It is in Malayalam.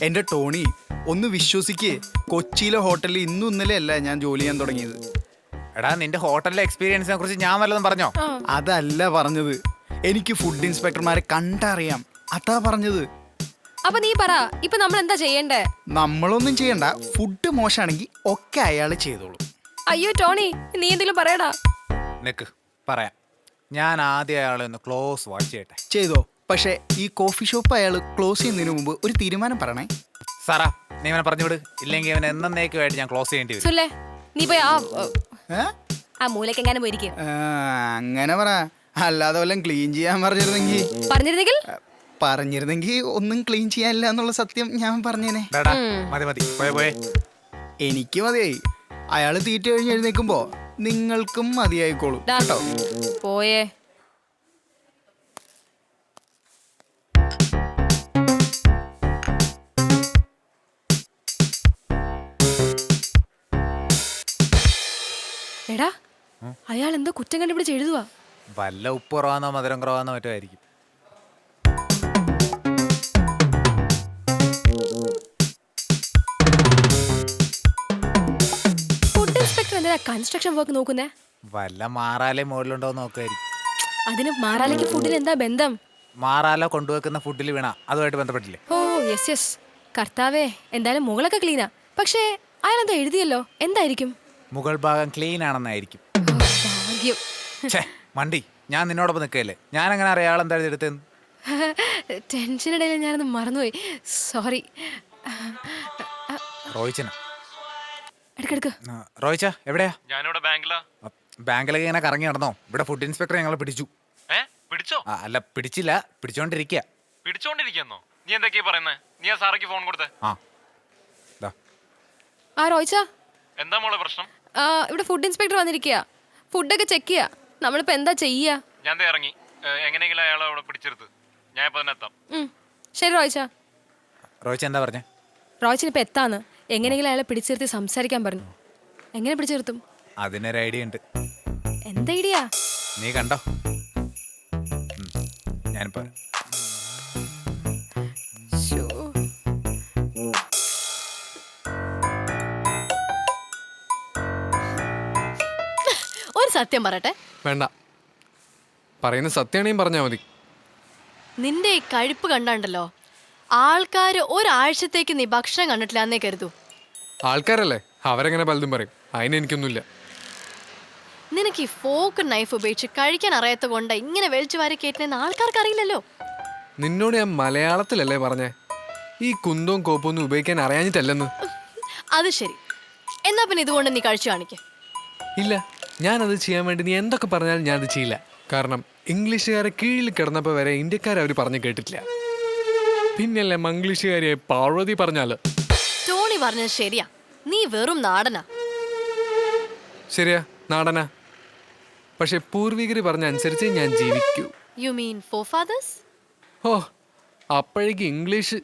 എന്റെ ടോണി ഒന്ന് വിശ്വസിക്കേ, കൊച്ചിയിലെ ഹോട്ടലിൽ ഇന്നും ഇന്നലെ അല്ല ഞാൻ ജോലി ചെയ്യാൻ തുടങ്ങിയത്. എടാ നിന്റെ ഹോട്ടലിലെ എക്സ്പീരിയൻസിനെ കുറിച്ച് ഞാൻ വല്ലതും പറഞ്ഞോ? അതല്ല പറഞ്ഞത്, എനിക്ക് ഫുഡ് ഇൻസ്പെക്ടർമാരെ കണ്ടറിയാം, അതാ പറഞ്ഞത്. അപ്പൊ നീ പറ, ഇപ്പൊ നമ്മൾ എന്താ ചെയ്യണ്ടേ? നമ്മളൊന്നും ചെയ്യണ്ട, ഫുഡ് മോശമാണെങ്കിൽ ഒക്കെ അയാൾ ചെയ്തോളൂ. അയ്യോ ടോണി, നീ എന്തെങ്കിലും പറയടാ. നിക്ക് പറയാം. ഞാൻ ആദ്യം അയാളെ ഒന്ന് ക്ലോസ് വാച്ച് ചെയ്യട്ടെ. ചെയ്തോ, പക്ഷെ ഈ കോഫി ഷോപ്പ് അയാൾ ക്ലോസ് ചെയ്യുന്നതിന് മുമ്പ് ഒരു തീരുമാനം പറയണേ. സാറാ നീ അവനെ പറഞ്ഞു വിട്, ഇല്ലെങ്കിൽ അവൻ എന്നേക്കുമായിട്ട് ഞാൻ ക്ലോസ് ചെയ്യേണ്ടി വരും. സുല്ലേ, നീ പോയി ഏ? ആ മൂലക്കെങ്ങാനും പോയിരിക്കും. അങ്ങനെ പറ, അല്ലാതെ വല്ലതും ക്ലീൻ ചെയ്യാൻ പറഞ്ഞിരുന്നെങ്കിൽ ഒന്നും ക്ലീൻ ചെയ്യാനില്ല എന്നുള്ള സത്യം ഞാൻ പറഞ്ഞേനെ. മതി മതി, പോയെ പോയെ. എനിക്ക് മതിയായി. അയാൾ തീറ്റ കഴിഞ്ഞ് എഴുന്നേക്കുമ്പോ നിങ്ങൾക്കും മതിയായിക്കോളൂ കേട്ടോ. പോയേ. എടാ, അയാൾ എന്തോ കുറ്റം കണ്ടുപിടിച്ച് എഴുതുവാ. വല്ല ഉപ്പ് കുറവാന്നോ മധുരം കുറവാന്നോ മറ്റോ ആയിരിക്കും. ഫുഡ് ഇൻസ്പെക്ടർ എന്തിനാ കൺസ്ട്രക്ഷൻ വർക്ക് നോക്കുന്നേ? വല്ല മാറാലെ മുകളിലുണ്ടോ നോക്കുമായിരിക്കും. അതിന് മാറാലേക്ക് ഫുഡിന് എന്താ ബന്ധം? മാറാല കൊണ്ടുവെക്കുന്ന ഫുഡിൽ വീണ അതുമായിട്ട് ബന്ധപ്പെട്ടില്ലേ? ഓ യെസ് യെസ്. കർത്താവേ, എന്തായാലും മുകളൊക്കെ ക്ലീനാ. പക്ഷേ അയാൾ എന്താ എഴുതിയല്ലോ, എന്തായിരിക്കും? മുകൾ ഭാഗം ക്ലീൻ ആണെന്നായിരിക്കും. ഭാഗ്യം. മണ്ടി, ഞാൻ നിന്നോടൊപ്പം നിൽക്കല്ലേ, ഞാൻ അങ്ങനെ അറിയാം എന്താ എഴുതിയെടുത്തെന്ന്. ടെൻഷനിടയിൽ ഞാനത് മറന്നുപോയി, സോറി. റോയിച്ചന എടുക്കെടുക്ക്. റോയിച്ച എവിടെയാ? ഞാനിവിടെ ബാങ്കിലാ. ബാങ്കിലൊക്കെ ഇങ്ങനെ കറങ്ങി നടന്നോ? ഇവിടെ ഫുഡ് ഇൻസ്പെക്ടർ ഞങ്ങളെ പിടിച്ചു. പിടിച്ചോ? അല്ല പിടിച്ചില്ല, പിടിച്ചോണ്ടിരിക്കുക. പിടിച്ചോണ്ടിരിക്കുന്നോ? നീ എന്തൊക്കെയാ പറയുന്നത്? നീ ആ സാറയ്ക്ക് ഫോൺ കൊടുത്തേ. ആ റോയിച്ച, എന്താ മോളെ പ്രശ്നം? ഇവിടെ ഫുഡ് ഇൻസ്പെക്ടർ വന്നിരിക്കുക. ഫുഡൊക്കെ ചെക്ക് ചെയ്യാ. നമ്മളിപ്പോ എന്താ ചെയ്യാ? ഞാൻ ഇറങ്ങി എങ്ങനെയെങ്കിലും അയാളെ അവിടെ പിടിച്ചെടുത്ത് ഞാൻ ഇപ്പൊ തന്നെ എത്താം. ശരി റോയിച്ച. റോയിച്ച എന്താ പറഞ്ഞേ? റോയിച്ചിന് ഇപ്പൊ എത്താന്ന്. എങ്ങനെയെങ്കിലും അയാളെ പിടിച്ചിരുത്തി സംസാരിക്കാൻ പറഞ്ഞു. എങ്ങനെ പിടിച്ചിരുത്തും? അതിനൊരു ഐഡിയ ഉണ്ട്. എന്താ ഐഡിയ? നീ കണ്ടോ? ഞാനിപ്പോ ഒരു സത്യം പറയട്ടെ. വേണ്ട, പറയുന്ന സത്യമാണെങ്കിൽ പറഞ്ഞാൽ മതി. നിന്റെ ഈ കഴിപ്പ് കണ്ടാണ്ടല്ലോ, ആൾക്കാർ ഒരാഴ്ചത്തേക്ക് നീ ഭക്ഷണം കണ്ടിട്ടില്ല എന്നേ കരുതൂ. ആൾക്കാരല്ലേ, അവരെങ്ങനെ പലതും പറയും, അതിനെനിക്കൊന്നുമില്ല. നിനക്ക് ഈ ഫോക്ക് നൈഫ് ഉപയോഗിച്ച് കഴിക്കാൻ അറിയാത്ത കൊണ്ട് ഇങ്ങനെ വലിച്ചു വാരി കയറ്റുന്ന ആൾക്കാർക്ക് അറിയില്ലല്ലോ. നിന്നോട് ഞാൻ മലയാളത്തിലല്ലേ പറഞ്ഞേ, ഈ കുന്തവും കോപ്പൊന്നും ഉപയോഗിക്കാൻ അറിയാഞ്ഞിട്ടല്ലെന്ന്. അത് ശരി, എന്നാ പിന്നെ ഇതുകൊണ്ട് നീ കഴിച്ചു കാണിക്ക. ഇല്ല, ഞാനത് ചെയ്യാൻ വേണ്ടി നീ എന്തൊക്കെ പറഞ്ഞാലും ഞാനത് ചെയ്യില്ല. കാരണം ഇംഗ്ലീഷുകാരെ കീഴിൽ കിടന്നപ്പോൾ വരെ ഇന്ത്യക്കാരെ അവർ പറഞ്ഞു കേട്ടിട്ടില്ല. പിന്നല്ലേ മംഗ്ലീഷുകാരിയെ പാർവതി പറഞ്ഞാല്. ടോണി പറഞ്ഞത് ശരിയാ, നീ വെറും നാടനാ. ശരിയാ, നാടനാ. പക്ഷെ പൂർവികര് പറഞ്ഞ അനുസരിച്ച് ഞാൻ ജീവിക്കൂ. You mean ഫോർഫാദേഴ്സ്? ഓ, അപ്പോഴേക്ക് ഇംഗ്ലീഷ്